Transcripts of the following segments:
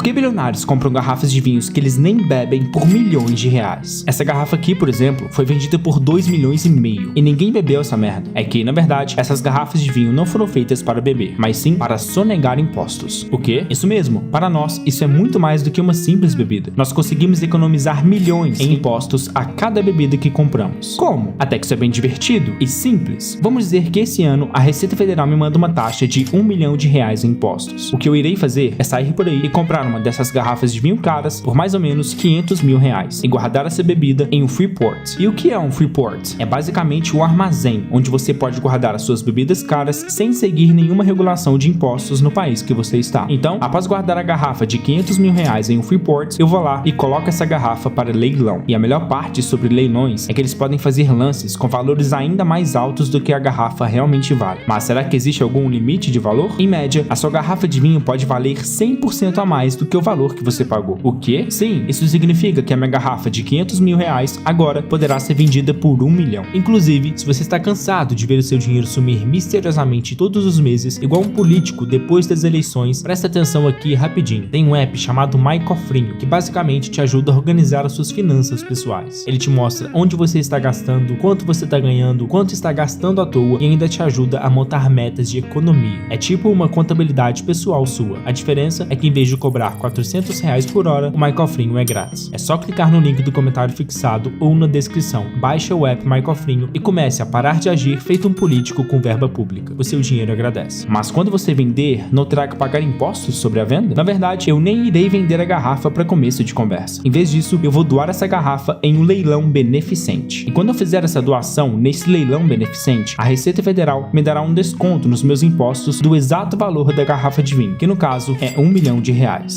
Por que bilionários compram garrafas de vinhos que eles nem bebem por milhões de reais? Essa garrafa aqui, por exemplo, foi vendida por 2,5 milhões e ninguém bebeu essa merda. É que, na verdade, essas garrafas de vinho não foram feitas para beber, mas sim para sonegar impostos. O quê? Isso mesmo. Para nós, isso é muito mais do que uma simples bebida. Nós conseguimos economizar milhões em impostos a cada bebida que compramos. Como? Até que isso é bem divertido e simples. Vamos dizer que esse ano a Receita Federal me manda uma taxa de R$1 milhão em impostos. O que eu irei fazer é sair por aí e comprar uma dessas garrafas de vinho caras por mais ou menos R$500 mil e guardar essa bebida em um Freeport. E o que é um Freeport? É basicamente um armazém onde você pode guardar as suas bebidas caras sem seguir nenhuma regulação de impostos no país que você está. Então, após guardar a garrafa de R$500 mil em um Freeport, eu vou lá e coloco essa garrafa para leilão. E a melhor parte sobre leilões é que eles podem fazer lances com valores ainda mais altos do que a garrafa realmente vale. Mas será que existe algum limite de valor? Em média, a sua garrafa de vinho pode valer 100% a mais do que o valor que você pagou. O quê? Sim, isso significa que a minha garrafa de R$500 mil agora poderá ser vendida por R$1 milhão. Inclusive, se você está cansado de ver o seu dinheiro sumir misteriosamente todos os meses, igual um político depois das eleições, presta atenção aqui rapidinho. Tem um app chamado MyCofrinho, que basicamente te ajuda a organizar as suas finanças pessoais. Ele te mostra onde você está gastando, quanto você está ganhando, quanto está gastando à toa e ainda te ajuda a montar metas de economia. É tipo uma contabilidade pessoal sua. A diferença é que em vez de cobrar R$400 por hora, o MyCofrinho é grátis. É só clicar no link do comentário fixado ou na descrição. Baixa o app MyCofrinho e comece a parar de agir feito um político com verba pública. O seu dinheiro agradece. Mas quando você vender, não terá que pagar impostos sobre a venda? Na verdade, eu nem irei vender a garrafa para começo de conversa. Em vez disso, eu vou doar essa garrafa em um leilão beneficente. E quando eu fizer essa doação nesse leilão beneficente, a Receita Federal me dará um desconto nos meus impostos do exato valor da garrafa de vinho, que no caso é R$1 milhão.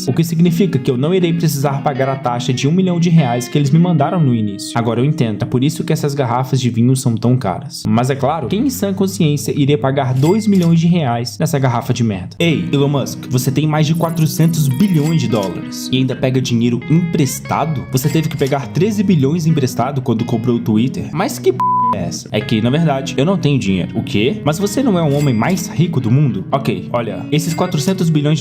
O que significa que eu não irei precisar pagar a taxa de R$1 milhão que eles me mandaram no início. Agora eu entendo, é por isso que essas garrafas de vinho são tão caras. Mas é claro, quem em sã consciência iria pagar R$2 milhões nessa garrafa de merda? Ei, Elon Musk, você tem mais de $400 bilhões e ainda pega dinheiro emprestado? Você teve que pegar 13 bilhões emprestado quando comprou o Twitter? Mas que é essa? É que, na verdade, eu não tenho dinheiro. O quê? Mas você não é o homem mais rico do mundo? Ok, olha, esses $400 bilhões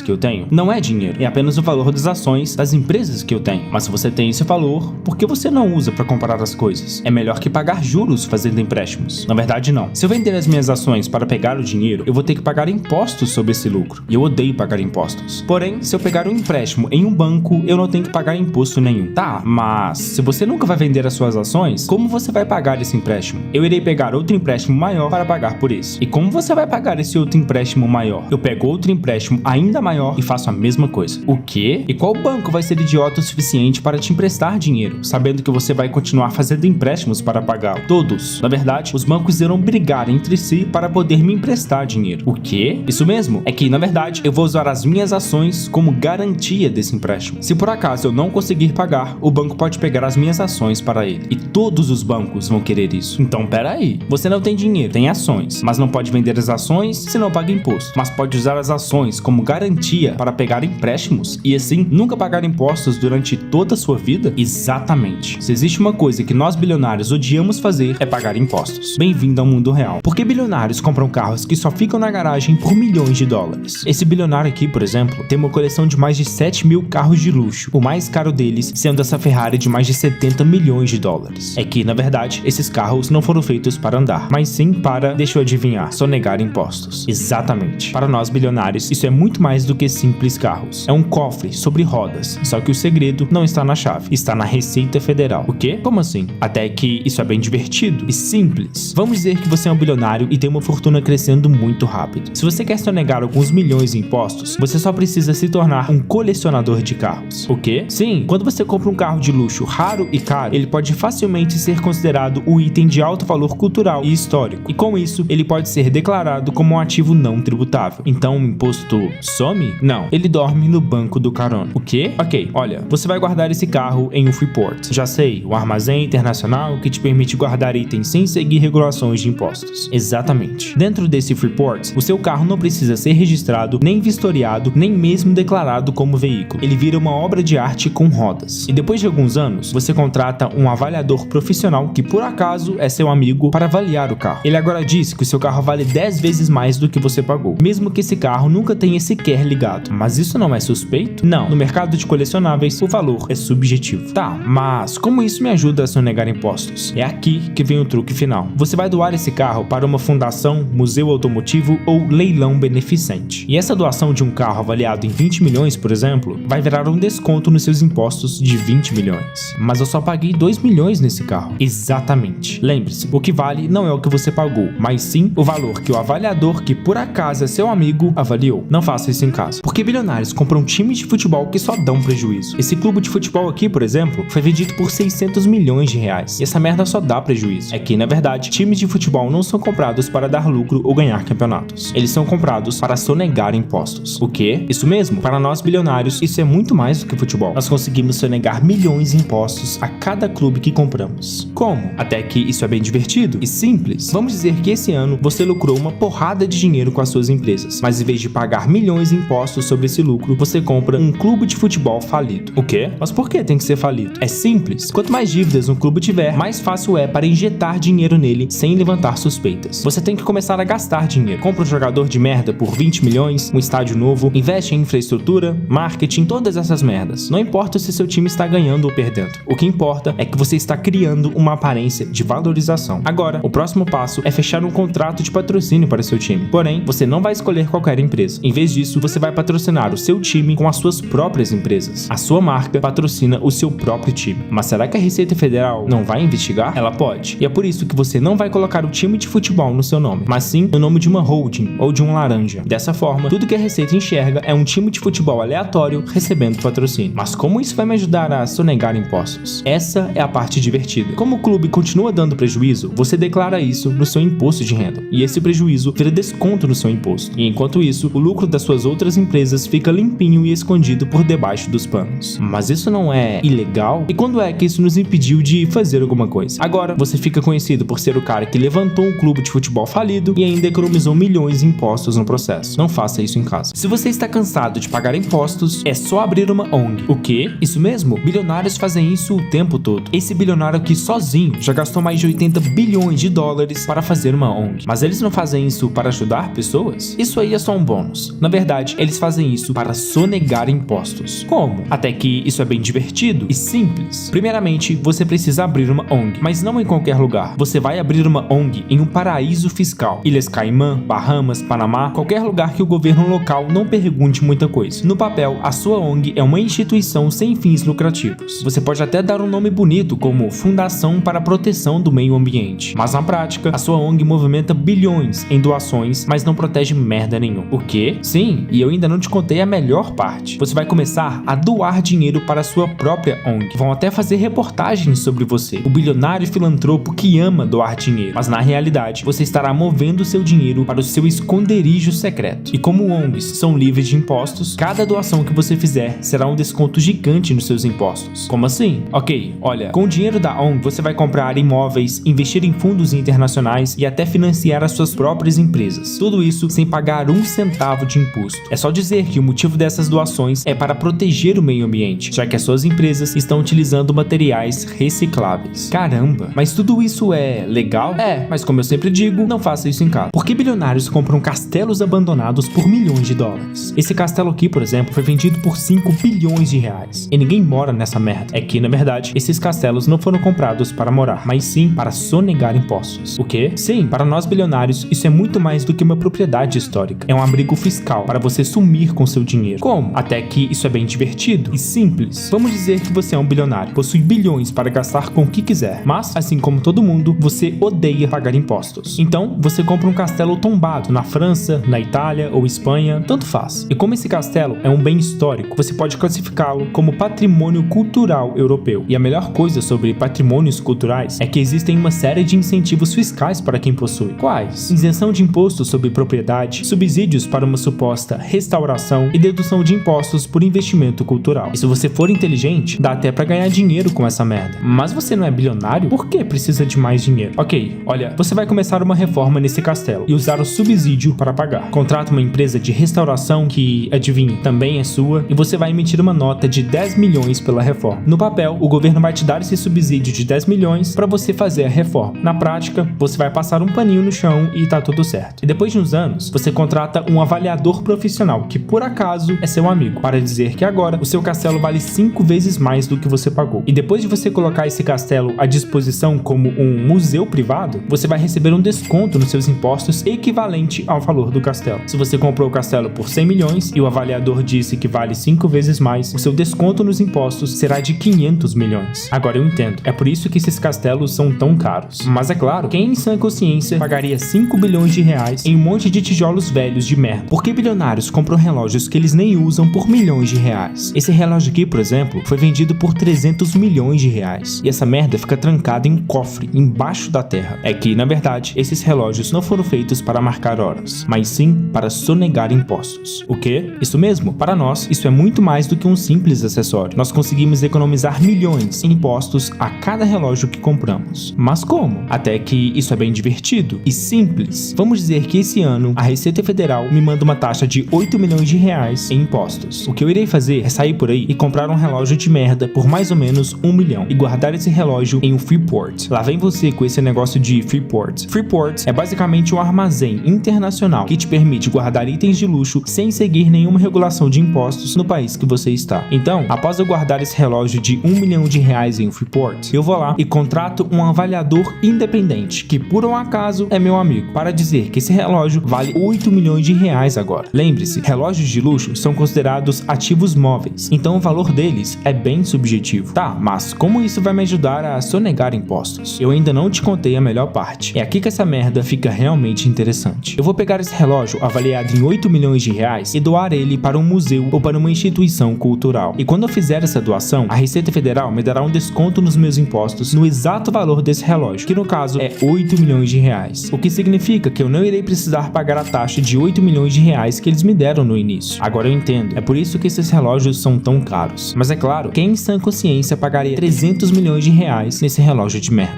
que eu tenho não é dinheiro, é apenas o valor das ações das empresas que eu tenho. Mas se você tem esse valor, por que você não usa para comprar as coisas? É melhor que pagar juros fazendo empréstimos. Na verdade, não. Se eu vender as minhas ações para pegar o dinheiro, eu vou ter que pagar impostos sobre esse lucro. E eu odeio pagar impostos. Porém, se eu pegar um empréstimo em um banco, eu não tenho que pagar imposto nenhum. Tá, mas se você nunca vai vender as suas ações, como você vai pagar esse empréstimo? Eu irei pegar outro empréstimo maior para pagar por esse. E como você vai pagar esse outro empréstimo maior? Eu pego outro empréstimo ainda maior e faço a mesma coisa. O quê? E qual banco vai ser idiota o suficiente para te emprestar dinheiro, sabendo que você vai continuar fazendo empréstimos para pagá-lo? Todos. Na verdade, os bancos irão brigar entre si para poder me emprestar dinheiro. O quê? Isso mesmo. É que, na verdade, eu vou usar as minhas ações como garantia desse empréstimo. Se por acaso eu não conseguir pagar, o banco pode pegar as minhas ações para ele. E todos os bancos vão querer isso. Então, peraí. Você não tem dinheiro, tem ações, mas não pode vender as ações se não paga imposto. Mas pode usar as ações como garantia para pegar empréstimos e assim nunca pagar impostos durante toda a sua vida? Exatamente. Se existe uma coisa que nós bilionários odiamos fazer, é pagar impostos. Bem-vindo ao mundo real. Por que bilionários compram carros que só ficam na garagem por milhões de dólares? Esse bilionário aqui, por exemplo, tem uma coleção de mais de 7 mil carros de luxo, o mais caro deles sendo essa Ferrari de mais de 70 milhões de dólares. É que, na verdade, esses carros não foram feitos para andar, mas sim para, deixa eu adivinhar, sonegar impostos. Exatamente. Para nós bilionários, isso é muito mais do que simples carros. É um cofre sobre rodas, só que o segredo não está na chave, está na Receita Federal. O quê? Como assim? Até que isso é bem divertido e simples. Vamos dizer que você é um bilionário e tem uma fortuna crescendo muito rápido. Se você quer sonegar alguns milhões em impostos, você só precisa se tornar um colecionador de carros. O quê? Sim, quando você compra um carro de luxo raro e caro, ele pode facilmente ser considerado um item de alto valor cultural e histórico. E com isso, ele pode ser declarado como um ativo não tributável. Então o imposto some? Não. Ele dorme no banco do carona. O quê? Ok, olha, você vai guardar esse carro em um Freeport. Já sei, um armazém internacional que te permite guardar itens sem seguir regulações de impostos. Exatamente. Dentro desse Freeport, o seu carro não precisa ser registrado, nem vistoriado, nem mesmo declarado como veículo. Ele vira uma obra de arte com rodas. E depois de alguns anos, você contrata um avaliador profissional que por acaso caso é seu amigo, para avaliar o carro. Ele agora diz que o seu carro vale 10 vezes mais do que você pagou, mesmo que esse carro nunca tenha sequer ligado. Mas isso não é suspeito? Não, no mercado de colecionáveis, o valor é subjetivo. Tá, mas como isso me ajuda a sonegar impostos? É aqui que vem o truque final. Você vai doar esse carro para uma fundação, museu automotivo ou leilão beneficente. E essa doação de um carro avaliado em 20 milhões, por exemplo, vai virar um desconto nos seus impostos de 20 milhões. Mas eu só paguei 2 milhões nesse carro. Exatamente. Lembre-se, o que vale não é o que você pagou, mas sim o valor que o avaliador, que por acaso é seu amigo, avaliou. Não faça isso em casa. Porque bilionários compram times de futebol que só dão prejuízo. Esse clube de futebol aqui, por exemplo, foi vendido por 600 milhões de reais. E essa merda só dá prejuízo. É que, na verdade, times de futebol não são comprados para dar lucro ou ganhar campeonatos. Eles são comprados para sonegar impostos. O quê? Isso mesmo. Para nós bilionários, isso é muito mais do que futebol. Nós conseguimos sonegar milhões em impostos a cada clube que compramos. Como? Até que isso é bem divertido e simples. Vamos dizer que esse ano você lucrou uma porrada de dinheiro com as suas empresas, mas em vez de pagar milhões em impostos sobre esse lucro, você compra um clube de futebol falido. O quê? Mas por que tem que ser falido? É simples. Quanto mais dívidas um clube tiver, mais fácil é para injetar dinheiro nele sem levantar suspeitas. Você tem que começar a gastar dinheiro. Compra um jogador de merda por 20 milhões, um estádio novo, investe em infraestrutura, marketing, todas essas merdas. Não importa se seu time está ganhando ou perdendo. O que importa é que você está criando uma aparência de valorização. Agora, o próximo passo é fechar um contrato de patrocínio para seu time. Porém, você não vai escolher qualquer empresa. Em vez disso, você vai patrocinar o seu time com as suas próprias empresas. A sua marca patrocina o seu próprio time. Mas será que a Receita Federal não vai investigar? Ela pode. E é por isso que você não vai colocar o time de futebol no seu nome, mas sim no nome de uma holding ou de um laranja. Dessa forma, tudo que a Receita enxerga é um time de futebol aleatório recebendo patrocínio. Mas como isso vai me ajudar a sonegar impostos? Essa é a parte divertida. Como o clube continua dando prejuízo, você declara isso no seu imposto de renda. E esse prejuízo vira desconto no seu imposto. E enquanto isso, o lucro das suas outras empresas fica limpinho e escondido por debaixo dos panos. Mas isso não é ilegal? E quando é que isso nos impediu de fazer alguma coisa? Agora, você fica conhecido por ser o cara que levantou um clube de futebol falido e ainda economizou milhões em impostos no processo. Não faça isso em casa. Se você está cansado de pagar impostos, é só abrir uma ONG. O quê? Isso mesmo? Bilionários fazem isso o tempo todo. Esse bilionário aqui sozinho já gastou mais de 80 bilhões de dólares para fazer uma ONG. Mas eles não fazem isso para ajudar pessoas? Isso aí é só um bônus. Na verdade, eles fazem isso para sonegar impostos. Como? Até que isso é bem divertido e simples. Primeiramente, você precisa abrir uma ONG, mas não em qualquer lugar. Você vai abrir uma ONG em um paraíso fiscal. Ilhas Caimã, Bahamas, Panamá, qualquer lugar que o governo local não pergunte muita coisa. No papel, a sua ONG é uma instituição sem fins lucrativos. Você pode até dar um nome bonito como Fundação para a Proteção do Meio Ambiente, mas na prática, a sua ONG movimenta bilhões em doações, mas não protege merda nenhuma. O quê? Sim, e eu ainda não te contei a melhor parte. Você vai começar a doar dinheiro para a sua própria ONG. Vão até fazer reportagens sobre você, o bilionário filantropo que ama doar dinheiro, mas na realidade, você estará movendo seu dinheiro para o seu esconderijo secreto. E como ONGs são livres de impostos, cada doação que você fizer será um desconto gigante nos seus impostos. Como assim? Ok, olha, com o dinheiro da ONG você vai comprar imóveis, investir em fundos internacionais e até financiar as suas próprias empresas. Tudo isso sem pagar um centavo de imposto. É só dizer que o motivo dessas doações é para proteger o meio ambiente, já que as suas empresas estão utilizando materiais recicláveis. Caramba, mas tudo isso é legal? É, mas como eu sempre digo, não faça isso em casa. Por que bilionários compram castelos abandonados por milhões de dólares? Esse castelo aqui, por exemplo, foi vendido por 5 bilhões de reais. E ninguém mora nessa merda. É que, na verdade, esses castelos não foram comprados para morar, mas sim para sonegar impostos. O quê? Sim, para nós bilionários, isso é muito mais do que uma propriedade histórica. É um abrigo fiscal para você sumir com seu dinheiro. Como? Até que isso é bem divertido e simples. Vamos dizer que você é um bilionário, possui bilhões para gastar com o que quiser, mas, assim como todo mundo, você odeia pagar impostos. Então, você compra um castelo tombado na França, na Itália ou Espanha, tanto faz. E como esse castelo é um bem histórico, você pode classificá-lo como patrimônio cultural europeu. E a melhor coisa sobre patrimônios culturais é que existem uma série de incentivos fiscais para quem possui. Quais? Isenção de impostos sobre propriedade, subsídios para uma suposta restauração e dedução de impostos por investimento cultural. E se você for inteligente, dá até para ganhar dinheiro com essa merda. Mas você não é bilionário? Por que precisa de mais dinheiro? Ok, olha, você vai começar uma reforma nesse castelo e usar o subsídio para pagar. Contrata uma empresa de restauração que, adivinhe, também é sua, e você vai emitir uma nota de 10 milhões pela reforma. No papel, o governo vai te dar esse subsídio de 10 milhões para você fazer a reforma. Na prática, você vai passar um paninho no chão e tá tudo certo. E depois de uns anos, você contrata um avaliador profissional, que por acaso é seu amigo, para dizer que agora o seu castelo vale 5 vezes mais do que você pagou. E depois de você colocar esse castelo à disposição como um museu privado, você vai receber um desconto nos seus impostos equivalente ao valor do castelo. Se você comprou o castelo por 100 milhões e o avaliador disse que vale 5 vezes mais, o seu desconto nos impostos será de 500 milhões. Agora eu entendo, é por isso que esses castelos são tão caros. Mas é claro, quem em sã consciência pagaria 5 bilhões de reais em um monte de tijolos velhos de merda? Por que bilionários compram relógios que eles nem usam por milhões de reais? Esse relógio aqui, por exemplo, foi vendido por 300 milhões de reais. E essa merda fica trancada em um cofre embaixo da terra. É que, na verdade, esses relógios não foram feitos para marcar horas, mas sim para sonegar impostos. O quê? Isso mesmo, para nós, isso é muito mais do que um simples acessório. Nós conseguimos economizar milhões em impostos a cada relógio que compramos. Mas como? Até que isso é bem divertido e simples. Vamos dizer que esse ano a Receita Federal me manda uma taxa de 8 milhões de reais em impostos. O que eu irei fazer é sair por aí e comprar um relógio de merda por mais ou menos 1 milhão e guardar esse relógio em um Freeport. Lá vem você com esse negócio de Freeport. Freeport é basicamente um armazém internacional que te permite guardar itens de luxo sem seguir nenhuma regulação de impostos no país que você está. Então, após eu guardar esse relógio de 1 milhão de reais em um Freeport, eu vou lá e contrato um avaliador independente, que por um acaso é meu amigo, para dizer que esse relógio vale 8 milhões de reais agora. Lembre-se, relógios de luxo são considerados ativos móveis, então o valor deles é bem subjetivo. Tá, mas como isso vai me ajudar a sonegar impostos? Eu ainda não te contei a melhor parte. É aqui que essa merda fica realmente interessante. Eu vou pegar esse relógio avaliado em 8 milhões de reais e doar ele para um museu ou para uma instituição cultural. E quando eu fizer essa doação, a Receita Federal me dará um desconto nos meus impostos no exato valor desse relógio, que no caso é 8 milhões de reais. O que significa que eu não irei precisar pagar a taxa de 8 milhões de reais que eles me deram no início. Agora eu entendo, é por isso que esses relógios são tão caros. Mas é claro, quem em sã consciência pagaria 300 milhões de reais nesse relógio de merda?